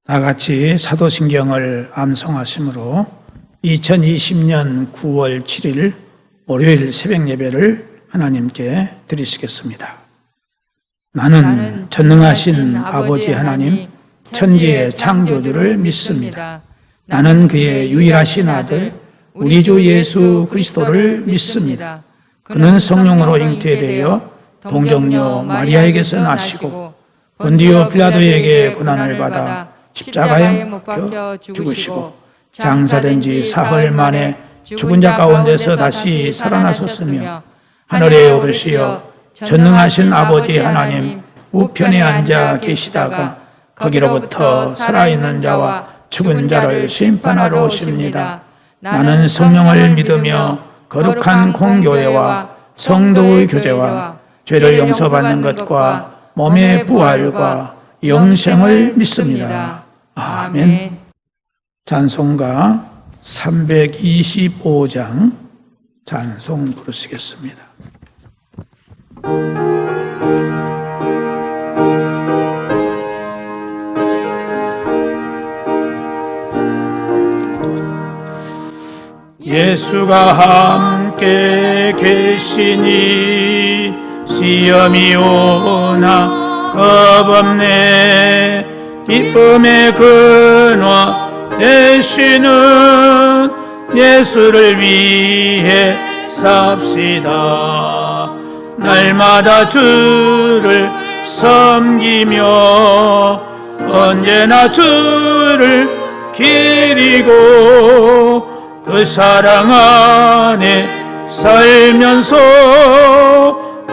다 같이 사도신경을 암송하심으로 2020년 9월 7일 월요일 새벽 예배를 하나님께 드리시겠습니다. 나는 전능하신 아버지 하나님, 천지의 창조주를 믿습니다. 나는 그의 유일하신 아들, 우리 주 예수 그리스도를 믿습니다. 그는 성령으로 잉태되어 동정녀 마리아에게서 나시고 본디오 빌라도에게 고난을 받아 십자가에 못 박혀 죽으시고 장사된 지 사흘 만에 죽은 자 가운데서 다시 살아나셨으며 하늘에 오르시어 전능하신 아버지 하나님 우편에 앉아 계시다가 거기로부터 살아있는 자와 죽은 자를 심판하러 오십니다. 나는 성령을 믿으며 거룩한 공교회와 성도의 교제와 죄를 용서받는 것과 몸의 부활과 영생을 믿습니다. 아멘. 찬송가 325장 찬송 부르시겠습니다. 예수가 함께 계시니 시험이 오나 겁없네. 기쁨의 근원 되시는 예수를 위해 삽시다. 날마다 주를 섬기며 언제나 주를 기리고 그 사랑 안에 살면서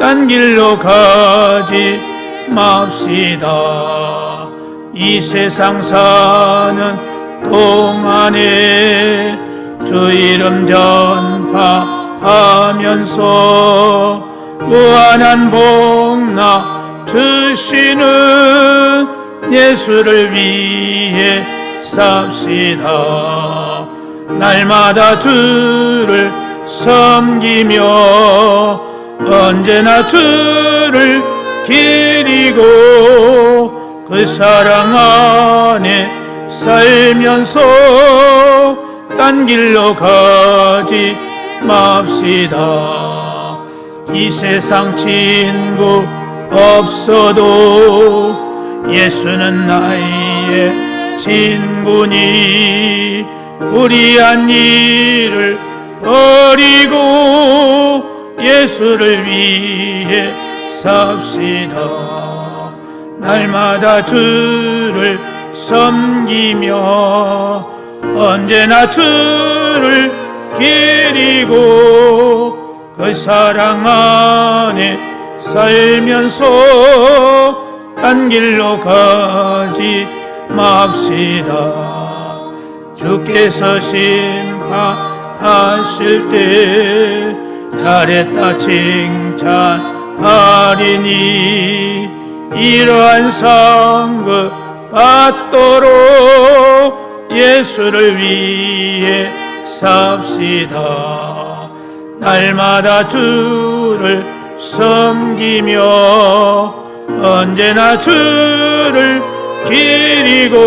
딴 길로 가지 맙시다. 이 세상 사는 동안에 주 이름 전파하면서 무한한 복나 주시는 예수를 위해 삽시다. 날마다 주를 섬기며 언제나 주를 기리고 그 사랑 안에 살면서 딴 길로 가지 맙시다. 이 세상 친구 없어도 예수는 나의 친구니 불의한 일을 버리고 예수를 위해 삽시다. 날마다 주를 섬기며 언제나 주를 기리고 그 사랑 안에 살면서 딴 길로 가지 맙시다. 주께서 심판하실 때 잘했다 칭찬하리니 이러한 상급 받도록 예수를 위해 삽시다. 날마다 주를 섬기며 언제나 주를 기리고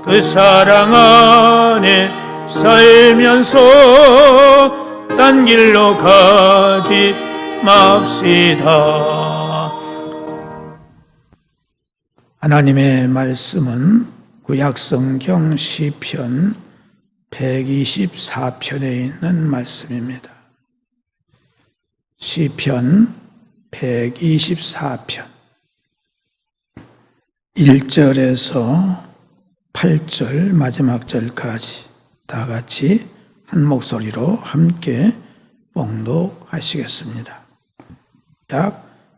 그 사랑 안에 살면서 딴 길로 가지 맙시다. 하나님의 말씀은 구약성경 시편 124편에 있는 말씀입니다. 시편 124편 1절에서 8절 마지막 절까지 다 같이 한 목소리로 함께 봉독하시겠습니다.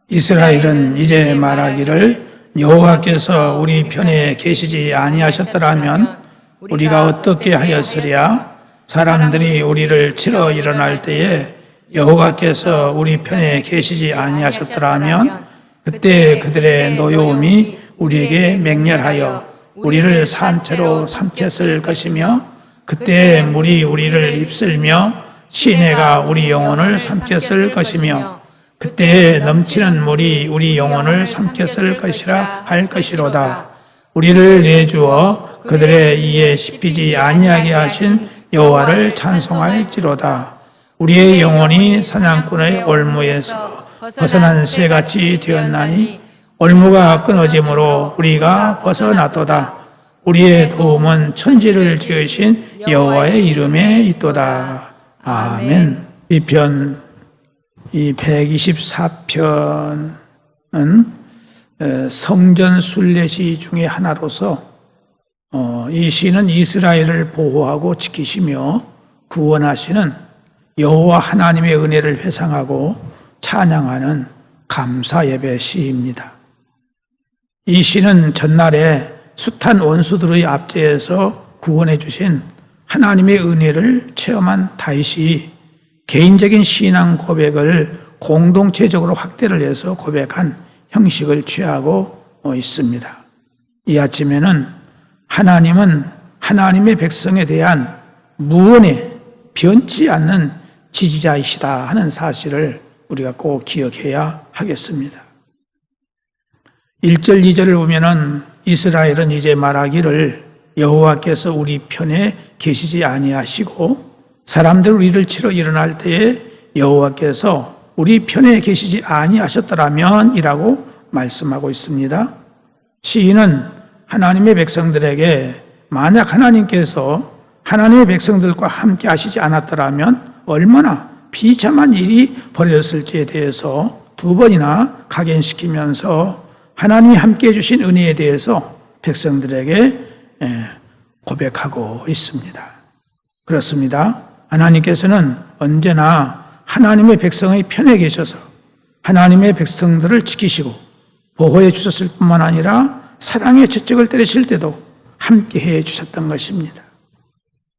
이스라엘은 이제 말하기를 여호와께서 우리 편에 계시지 아니하셨더라면 우리가 어떻게 하였으랴. 사람들이 우리를 치러 일어날 때에 여호와께서 우리 편에 계시지 아니하셨더라면 그때 그들의 노여움이 우리에게 맹렬하여 우리를 산채로 삼켰을 것이며 그때 물이 우리를 입슬며 시내가 우리 영혼을 삼켰을 것이며 그때 넘치는 물이 우리 영혼을 삼켰을 것이라 할 것이로다. 우리를 내주어 그들의 이에 씹히지 아니하게 하신 여호와를 찬송할지로다. 우리의 영혼이 사냥꾼의 올무에서 벗어난 새같이 되었나니 올무가 끊어짐으로 우리가 벗어났도다. 우리의 도움은 천지를 지으신 여호와의 이름에 있도다. 아멘. 시편 이 124편은 성전 순례시 중에 하나로서 이 시는 이스라엘을 보호하고 지키시며 구원하시는 여호와 하나님의 은혜를 회상하고 찬양하는 감사 예배 시입니다. 이 시는 전날에 숱한 원수들의 압제에서 구원해 주신 하나님의 은혜를 체험한 다윗이 개인적인 신앙 고백을 공동체적으로 확대를 해서 고백한 형식을 취하고 있습니다. 이 아침에는 하나님은 하나님의 백성에 대한 무언에 변치 않는 지지자이시다 하는 사실을 우리가 꼭 기억해야 하겠습니다. 1절, 2절을 보면은 이스라엘은 이제 말하기를 여호와께서 우리 편에 계시지 아니하시고 사람들 우리를 치러 일어날 때에 여호와께서 우리 편에 계시지 아니하셨더라면 이라고 말씀하고 있습니다. 시인은 하나님의 백성들에게 만약 하나님께서 하나님의 백성들과 함께 하시지 않았더라면 얼마나 비참한 일이 벌어졌을지에 대해서 두 번이나 각인시키면서 하나님이 함께 해주신 은혜에 대해서 백성들에게 고백하고 있습니다. 그렇습니다. 하나님께서는 언제나 하나님의 백성의 편에 계셔서 하나님의 백성들을 지키시고 보호해 주셨을 뿐만 아니라 사랑의 채찍을 때리실 때도 함께해 주셨던 것입니다.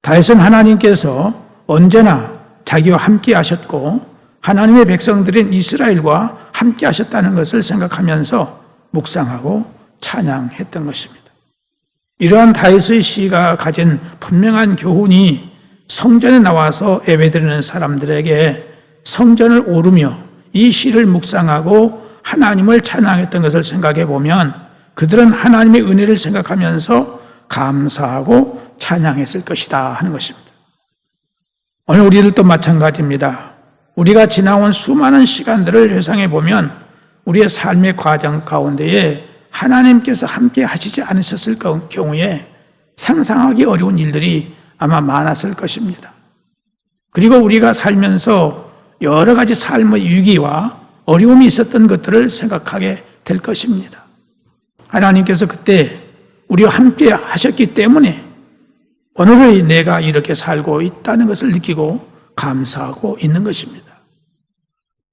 다윗은 하나님께서 언제나 자기와 함께 하셨고 하나님의 백성들인 이스라엘과 함께 하셨다는 것을 생각하면서 묵상하고 찬양했던 것입니다. 이러한 다윗의 시가 가진 분명한 교훈이 성전에 나와서 예배드리는 사람들에게 성전을 오르며 이 시를 묵상하고 하나님을 찬양했던 것을 생각해 보면 그들은 하나님의 은혜를 생각하면서 감사하고 찬양했을 것이다 하는 것입니다. 오늘 우리들도 마찬가지입니다. 우리가 지나온 수많은 시간들을 회상해 보면 우리의 삶의 과정 가운데에 하나님께서 함께 하시지 않으셨을 경우에 상상하기 어려운 일들이 아마 많았을 것입니다. 그리고 우리가 살면서 여러 가지 삶의 위기와 어려움이 있었던 것들을 생각하게 될 것입니다. 하나님께서 그때 우리와 함께 하셨기 때문에 오늘의 내가 이렇게 살고 있다는 것을 느끼고 감사하고 있는 것입니다.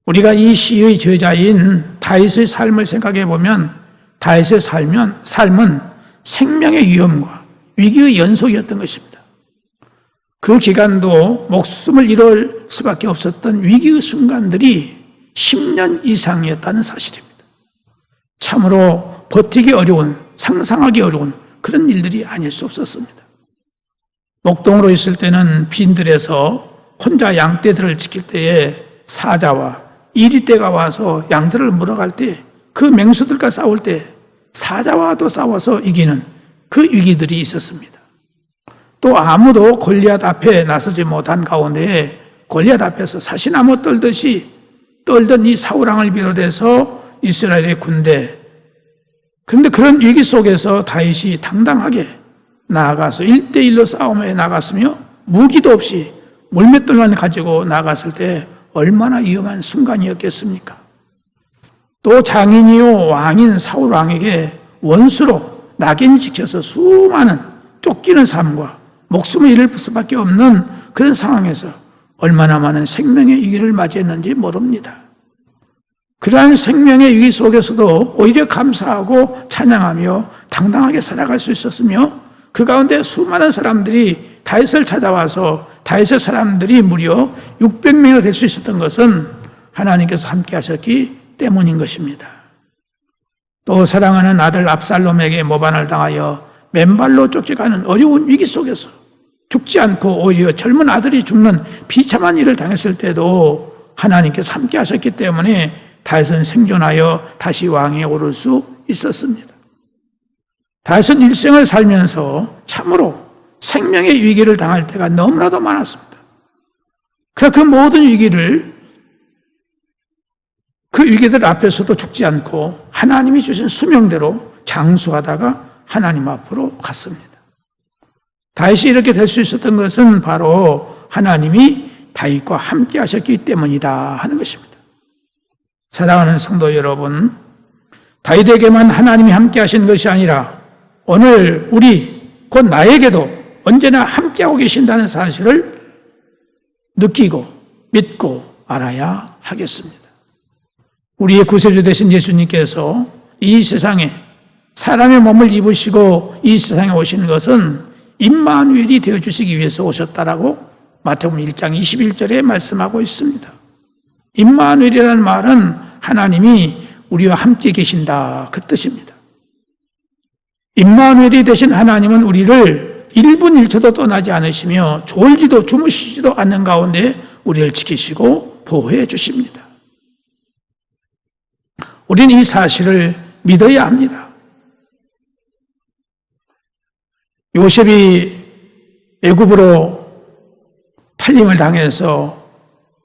우리가 이 시의 저자인 다윗의 삶을 생각해 보면 다윗의 삶은 생명의 위험과 위기의 연속이었던 것입니다. 그 기간도 목숨을 잃을 수밖에 없었던 위기의 순간들이 10년 이상이었다는 사실입니다. 참으로 버티기 어려운, 상상하기 어려운 그런 일들이 아닐 수 없었습니다. 목동으로 있을 때는 빈들에서 혼자 양떼들을 지킬 때에 사자와 이리떼가 와서 양들을 물어갈 때 그 맹수들과 싸울 때 사자와도 싸워서 이기는 그 위기들이 있었습니다. 또 아무도 골리앗 앞에 나서지 못한 가운데에 골리앗 앞에서 사시나무 떨듯이 떨던 이 사울왕을 비롯해서 이스라엘의 군대, 그런데 그런 위기 속에서 다윗이 당당하게 나아가서 1대1로 싸움에 나갔으며 무기도 없이 물맷돌만 가지고 나갔을 때 얼마나 위험한 순간이었겠습니까? 또 장인이요 왕인 사울 왕에게 원수로 낙인이 찍혀서 수많은 쫓기는 삶과 목숨을 잃을 수밖에 없는 그런 상황에서 얼마나 많은 생명의 위기를 맞이했는지 모릅니다. 그러한 생명의 위기 속에서도 오히려 감사하고 찬양하며 당당하게 살아갈 수 있었으며 그 가운데 수많은 사람들이 다윗을 찾아와서 다윗의 사람들이 무려 600명이나 될 수 있었던 것은 하나님께서 함께 하셨기 때문인 것입니다. 또 사랑하는 아들 압살롬에게 모반을 당하여 맨발로 쫓겨가는 어려운 위기 속에서 죽지 않고 오히려 젊은 아들이 죽는 비참한 일을 당했을 때도 하나님께서 함께 하셨기 때문에 다윗은 생존하여 다시 왕위에 오를 수 있었습니다. 다윗은 일생을 살면서 참으로 생명의 위기를 당할 때가 너무나도 많았습니다. 그러나 그 모든 그 위기들 앞에서도 죽지 않고 하나님이 주신 수명대로 장수하다가 하나님 앞으로 갔습니다. 다윗이 이렇게 될 수 있었던 것은 바로 하나님이 다윗과 함께 하셨기 때문이다 하는 것입니다. 사랑하는 성도 여러분, 다윗에게만 하나님이 함께 하신 것이 아니라 오늘 우리 곧 나에게도 언제나 함께하고 계신다는 사실을 느끼고 믿고 알아야 하겠습니다. 우리의 구세주 되신 예수님께서 이 세상에 사람의 몸을 입으시고 이 세상에 오시는 것은 임마누엘이 되어주시기 위해서 오셨다라고 마태복음 1장 21절에 말씀하고 있습니다. 임마누엘이라는 말은 하나님이 우리와 함께 계신다 그 뜻입니다. 임마누엘이 되신 하나님은 우리를 1분 1초도 떠나지 않으시며 졸지도 주무시지도 않는 가운데 우리를 지키시고 보호해 주십니다. 우리는 이 사실을 믿어야 합니다. 요셉이 애굽으로 팔림을 당해서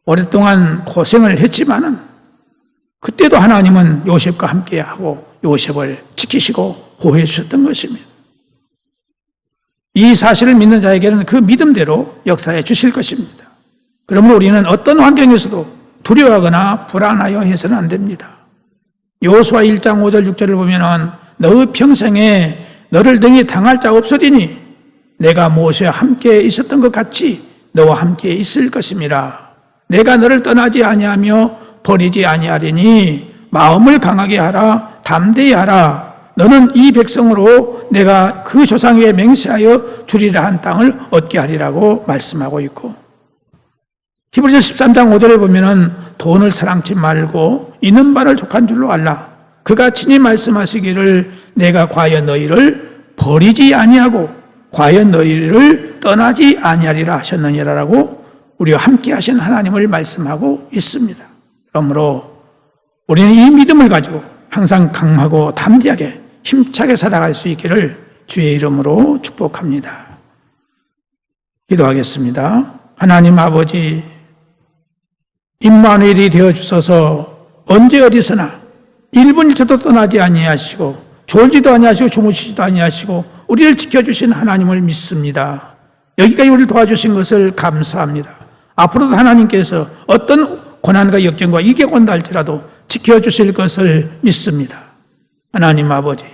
오랫동안 고생을 했지만은 그때도 하나님은 요셉과 함께하고 요셉을 지키시고 보호해 주셨던 것입니다. 이 사실을 믿는 자에게는 그 믿음대로 역사해 주실 것입니다. 그러므로 우리는 어떤 환경에서도 두려워하거나 불안하여 해서는 안 됩니다. 여호수아 1장 5절 6절을 보면은 너 평생에 너를 능히 당할 자 없으리니 내가 모세와 함께 있었던 것 같이 너와 함께 있을 것임이라. 내가 너를 떠나지 아니하며 버리지 아니하리니 마음을 강하게 하라. 담대히 하라. 너는 이 백성으로 내가 그 조상 위에 맹세하여 주리라 한 땅을 얻게 하리라고 말씀하고 있고, 히브리서 13장 5절에 보면은 돈을 사랑치 말고 있는 바를 족한 줄로 알라. 그가 친히 말씀하시기를 내가 과연 너희를 버리지 아니하고 과연 너희를 떠나지 아니하리라 하셨느니라라고 우리와 함께 하신 하나님을 말씀하고 있습니다. 그러므로 우리는 이 믿음을 가지고 항상 강하고 담대하게 힘차게 살아갈 수 있기를 주의 이름으로 축복합니다. 기도하겠습니다. 하나님 아버지, 임마누엘이 되어주셔서 언제 어디서나 1분 1초도 떠나지 아니하시고 졸지도 아니하시고 주무시지도 아니하시고 우리를 지켜주신 하나님을 믿습니다. 여기까지 우리를 도와주신 것을 감사합니다. 앞으로도 하나님께서 어떤 고난과 역경과 이격이 온다 할지라도 지켜주실 것을 믿습니다. 하나님 아버지,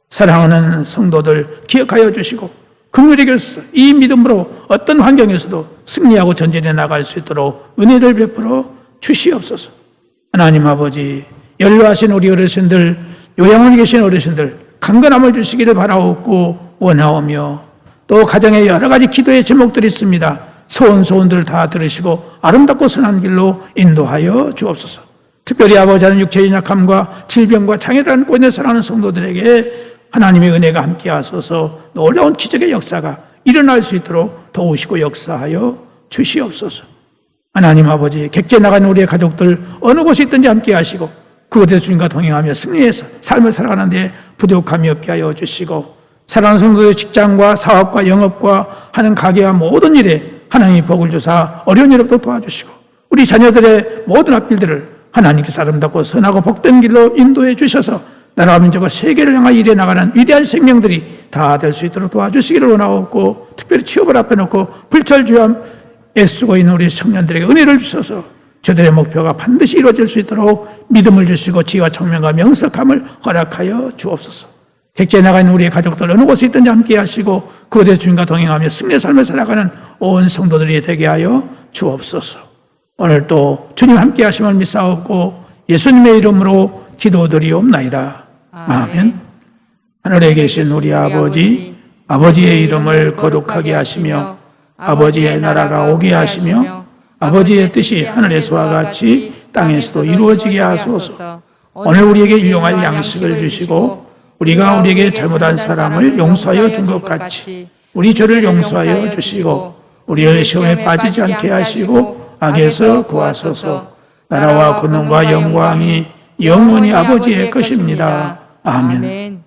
사랑하는 성도들 기억하여 주시고 긍휼히 여기서 이 믿음으로 어떤 환경에서도 승리하고 전진해 나갈 수 있도록 은혜를 베풀어 주시옵소서. 하나님 아버지, 연로하신 우리 어르신들, 요양원에 계신 어르신들 강건함을 주시기를 바라옵고 원하오며, 또 가정에 여러 가지 기도의 제목들이 있습니다. 소원들을 다 들으시고 아름답고 선한 길로 인도하여 주옵소서. 특별히 아버지 하는 육체의 약함과 질병과 장애를 안고 있는 사랑하는 성도들에게 하나님의 은혜가 함께 하소서. 놀라운 기적의 역사가 일어날 수 있도록 도우시고 역사하여 주시옵소서. 하나님 아버지, 객지에 나가는 우리의 가족들 어느 곳에 있든지 함께 하시고 그곳에 주님과 동행하며 승리해서 삶을 살아가는 데 부족함이 없게 하여 주시고, 사랑하는 성도들의 직장과 사업과 영업과 하는 가게와 모든 일에 하나님이 복을 주사 어려운 일부터 도와주시고, 우리 자녀들의 모든 앞길들을 하나님께서 아름답고 선하고 복된 길로 인도해 주셔서 나라와 민족과 세계를 향하여 일해 나가는 위대한 생명들이 다 될 수 있도록 도와주시기를 원하옵고, 특별히 취업을 앞에 놓고 불철주야 애쓰고 있는 우리 청년들에게 은혜를 주셔서 저들의 목표가 반드시 이루어질 수 있도록 믿음을 주시고 지혜와 청명과 명석함을 허락하여 주옵소서. 객지에 나가 있는 우리의 가족들 어느 곳에 있든지 함께 하시고 그곳에 주님과 동행하며 승리의 삶을 살아가는 온 성도들이 되게 하여 주옵소서. 오늘 또 주님 함께 하심을 믿사옵고 예수님의 이름으로 기도드리옵나이다. 아멘. 하늘에 계신 우리 아버지, 아버지의 이름을 거룩하게 하시며 아버지의 나라가 오게 하시며 아버지의 뜻이 하늘에서와 같이 땅에서도 이루어지게 하소서. 오늘 우리에게 일용할 양식을 주시고 우리가 우리에게 잘못한 사람을 용서하여 준 것 같이 우리 죄를 용서하여 주시고 우리를 시험에 빠지지 않게 하시고 악에서 구하소서. 나라와 권능과 영광이 영원히 아버지의 것입니다. 아멘.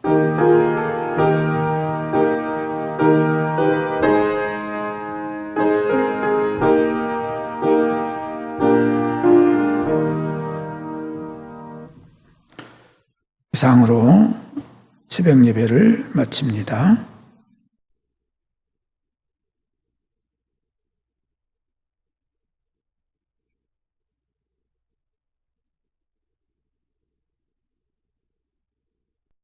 이상으로 새벽 예배를 마칩니다.